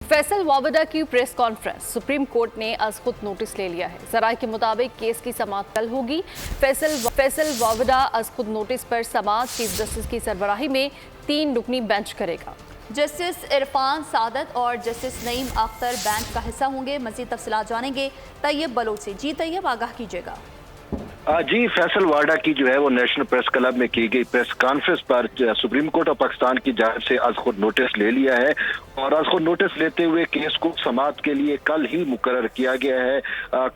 फैसल वावडा की press conference supreme court ने आज खुद नोटिस ले लिया है। जराए के मुताबिक केस की समाअत कल होगी। फैसल वावडा आज खुद नोटिस पर समाअत चीफ जस्टिस की सरबराही में 3 रुकनी बेंच करेगा। जस्टिस इरफान सादत और जस्टिस नईम अख्तर बेंच का हिस्सा होंगे। मज़ीद तफसीलात जानेंगे तैयब बलोच से। जी तैयब, आगाह कीजिएगा। जी, फैसल वाडा की जो है वो नेशनल प्रेस क्लब में की गई प्रेस कॉन्फ्रेंस पर सुप्रीम कोर्ट ऑफ पाकिस्तान की जानिब से आज खुद नोटिस ले लिया है और आज खुद नोटिस लेते हुए केस को समाअत के लिए कल ही मुकर्रर किया गया है।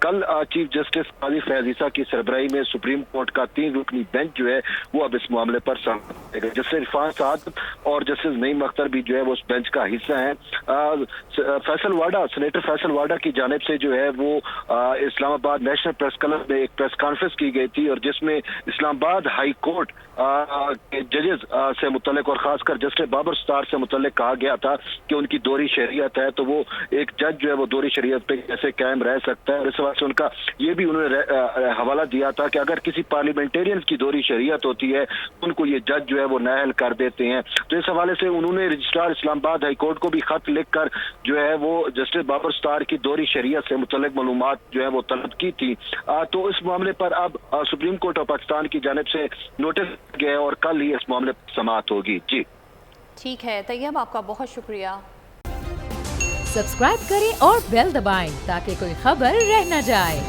कल चीफ जस्टिस काजी फैज ईसा की सरबराही में सुप्रीम कोर्ट का 3 रुकनी बेंच जो है वो अब इस मामले पर समाअत करेगा। जस्टिस इरफान सादत और जस्टिस नईम अख्तर भी जो है वो उस बेंच का हिस्सा है। फैसल वाडा, सेनेटर फैसल वाडा की जानिब से जो है वो इस्लामाबाद नेशनल प्रेस क्लब में एक प्रेस कॉन्फ्रेंस की गई थी और जिसमें इस्लामाबाद हाई कोर्ट के जजेस से मुतल्लिक और खासकर जस्टिस बाबर सत्तार से मुतल्लिक कहा गया था कि उनकी दोहरी शरीयत है, तो वो एक जज जो है वो दोहरी शरीयत पे कैसे कायम रह सकता है। और इस वजह से उनका ये भी उन्होंने हवाला दिया था कि अगर किसी पार्लियामेंटेरियन की दोहरी शरीयत होती है उनको ये जज जो है वो नाअहल कर देते हैं। तो इस हवाले से उन्होंने रजिस्ट्रार इस्लामाबाद हाई कोर्ट को भी खत लिख कर जो है वो जस्टिस बाबर सत्तार की दोहरी शरीयत से मुतल्लिक मालूमात जो है वो तलब की थी। तो इस मामले पर अब सुप्रीम कोर्ट ऑफ पाकिस्तान की जानिब से नोटिस गया और कल ही इस मामले पर समाअत होगी। जी ठीक है तैयब, आपका बहुत शुक्रिया। सब्सक्राइब करें और बेल दबाएं ताकि कोई खबर रह न जाए।